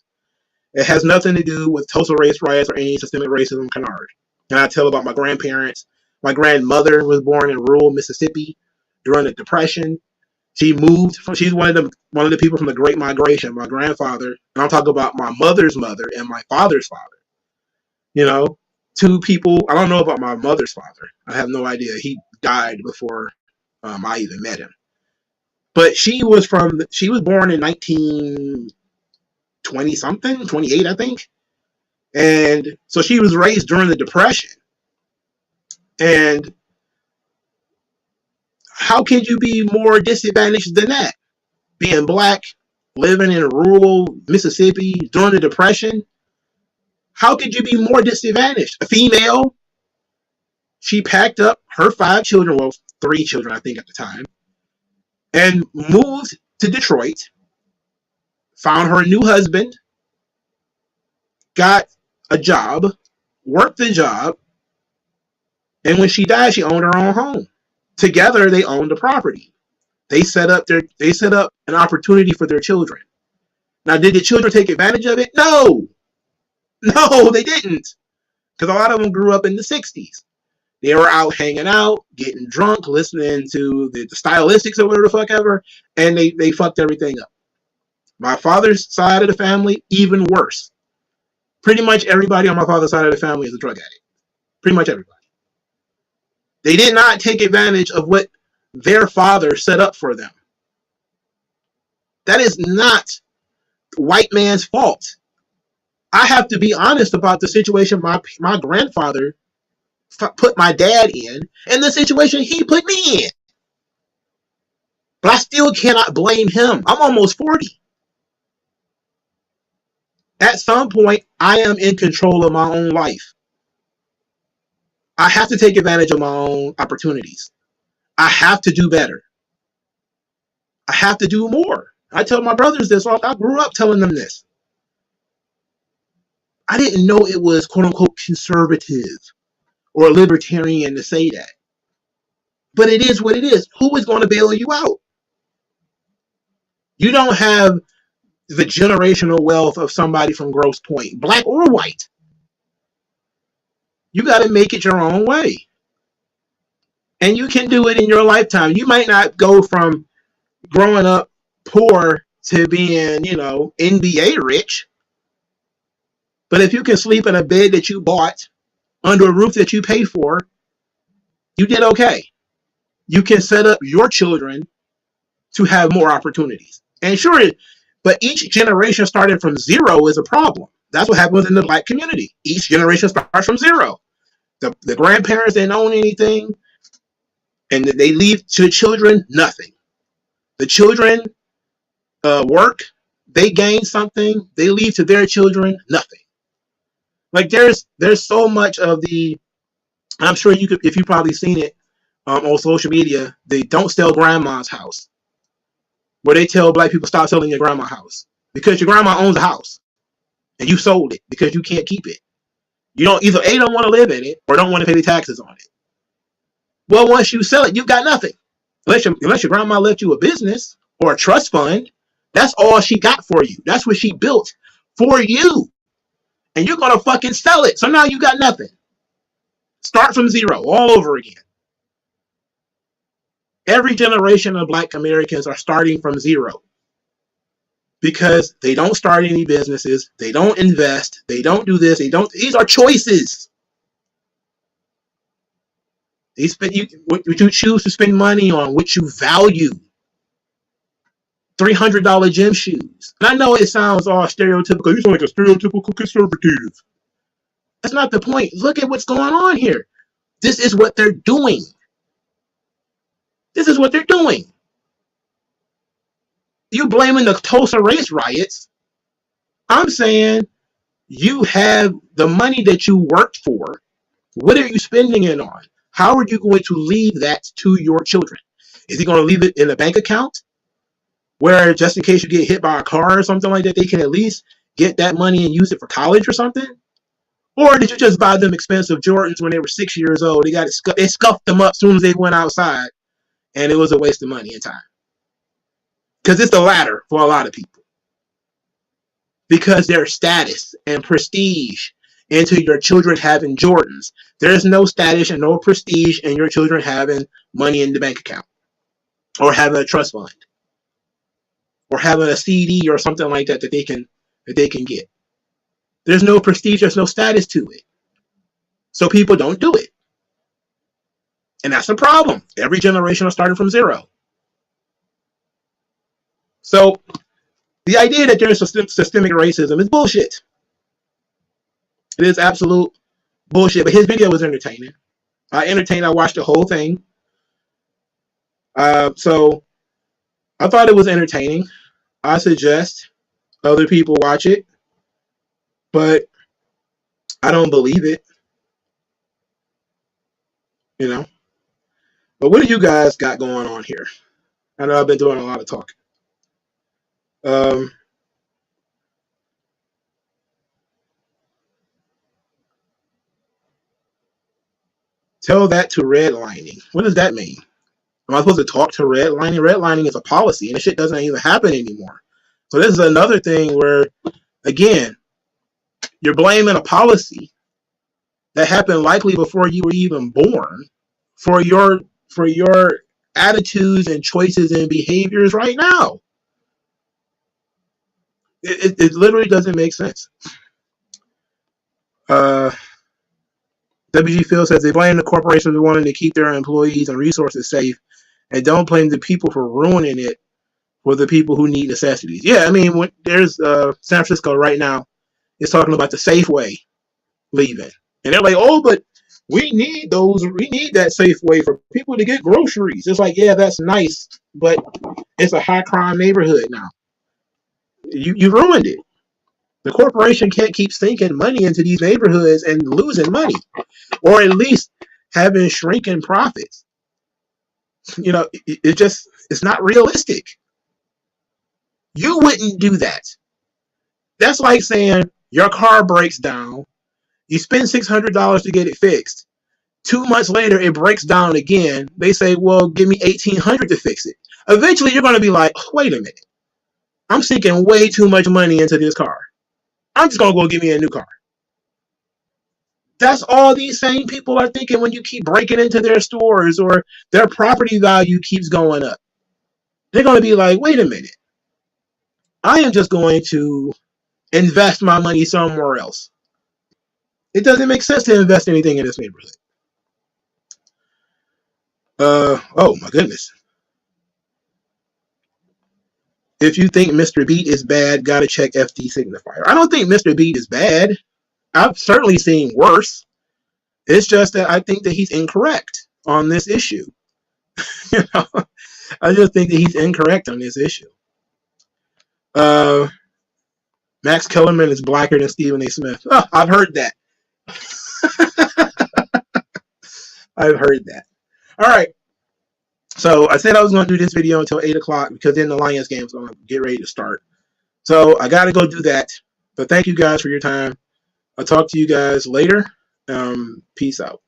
It has nothing to do with Tulsa race riots or any systemic racism, Canard. And I tell about my grandparents. My grandmother was born in rural Mississippi during the Depression. She moved. She's one of the people from the Great Migration. My grandfather, and I'm talking about my mother's mother and my father's father. Two people. I don't know about my mother's father. I have no idea. He died before I even met him. But she was born in 1920 something, 28, I think. And so she was raised during the Depression. And how can you be more disadvantaged than that? Being black, living in rural Mississippi during the Depression, how could you be more disadvantaged? A female, she packed up her 5 children, well, 3 children, I think, at the time, and moved to Detroit, found her new husband, got a job, worked the job, and when she died, she owned her own home. Together, they owned the property. They set up an opportunity for their children. Now, did the children take advantage of it? No, they didn't, because a lot of them grew up in the 60s. They were out hanging out, getting drunk, listening to the stylistics or whatever the fuck ever, and they fucked everything up. My father's side of the family, even worse. Pretty much everybody on my father's side of the family is a drug addict. Pretty much everybody. They did not take advantage of what their father set up for them. That is not white man's fault. I have to be honest about the situation my grandfather put my dad in and the situation he put me in. But I still cannot blame him. I'm almost 40. At some point, I am in control of my own life. I have to take advantage of my own opportunities. I have to do better. I have to do more. I tell my brothers this. I grew up telling them this. I didn't know it was quote unquote conservative or libertarian to say that. But it is what it is. Who is going to bail you out? You don't have the generational wealth of somebody from Grosse Pointe, black or white. You got to make it your own way. And you can do it in your lifetime. You might not go from growing up poor to being, NBA rich. But if you can sleep in a bed that you bought, under a roof that you pay for, You did okay. You can set up your children to have more opportunities. And sure, but each generation started from zero is a problem. That's what happens in the black community. Each generation starts from zero. The grandparents didn't own anything, and they leave to the children nothing. The children work, they gain something, they leave to their children nothing. Like there's so much of the, I'm sure you could, if you've probably seen it on social media, they don't sell grandma's house, where they tell black people stop selling your grandma's house because your grandma owns a house and you sold it because you can't keep it. You don't either A, don't want to live in it, or don't want to pay the taxes on it. Well, once you sell it, you've got nothing. Unless your grandma left you a business or a trust fund, that's all she got for you. That's what she built for you. And you're going to fucking sell it. So now you got nothing. Start from zero all over again. Every generation of black Americans are starting from zero because they don't start any businesses. They don't invest. They don't do this. These are choices. What you choose to spend money on, what you value. $300 gym shoes. And I know it sounds all stereotypical. You sound like a stereotypical conservative. That's not the point. Look at what's going on here. This is what they're doing. This is what they're doing. You blaming the Tulsa race riots. I'm saying you have the money that you worked for. What are you spending it on? How are you going to leave that to your children? Is he going to leave it in a bank account where just in case you get hit by a car or something like that, they can at least get that money and use it for college or something? Or did you just buy them expensive Jordans when they were 6 years old? They scuffed them up as soon as they went outside, and it was a waste of money and time. Because it's the latter for a lot of people. Because there's status and prestige into your children having Jordans. There's no status and no prestige in your children having money in the bank account, or having a trust fund, or having a CD or something like that that they can get. There's no prestige, there's no status to it. So people don't do it. And that's a problem. Every generation is starting from zero. So the idea that there's systemic racism is bullshit. It is absolute bullshit. But his video was entertaining. I watched the whole thing. So I thought it was entertaining. I suggest other people watch it. But I don't believe it. You know. But what do you guys got going on here? I know I've been doing a lot of talking. Tell that to redlining. What does that mean? Am I supposed to talk to redlining? Redlining is a policy, and this shit doesn't even happen anymore. So this is another thing where, again, you're blaming a policy that happened likely before you were even born for your attitudes and choices and behaviors right now. It literally doesn't make sense. WG Phil says they blame the corporations for wanting to keep their employees and resources safe, and don't blame the people for ruining it for the people who need necessities. Yeah, I mean, there's San Francisco right now is talking about the Safeway leaving, and they're like, oh, but we need that Safeway for people to get groceries. It's like, yeah, that's nice, but it's a high crime neighborhood now. You ruined it. The corporation can't keep sinking money into these neighborhoods and losing money, or at least having shrinking profits. You know, it's not realistic. You wouldn't do that. That's like saying your car breaks down, you spend $600 to get it fixed. 2 months later, it breaks down again. They say, well, give me $1,800 to fix it. Eventually, you're going to be like, wait a minute. I'm sinking way too much money into this car. I'm just going to go give me a new car. That's all these same people are thinking when you keep breaking into their stores or their property value keeps going up. They're going to be like, wait a minute. I am just going to invest my money somewhere else. It doesn't make sense to invest anything in this neighborhood. Oh my goodness. If you think Mr. Beat is bad, gotta check FD Signifier. I don't think Mr. Beat is bad. I've certainly seen worse. It's just that I think that he's incorrect on this issue. You know, I just think that he's incorrect on this issue. Max Kellerman is blacker than Stephen A. Smith. Oh, I've heard that. I've heard that. All right. So I said I was going to do this video until 8 o'clock because then the Lions game is going to get ready to start. So I got to go do that. But thank you guys for your time. I'll talk to you guys later. Peace out.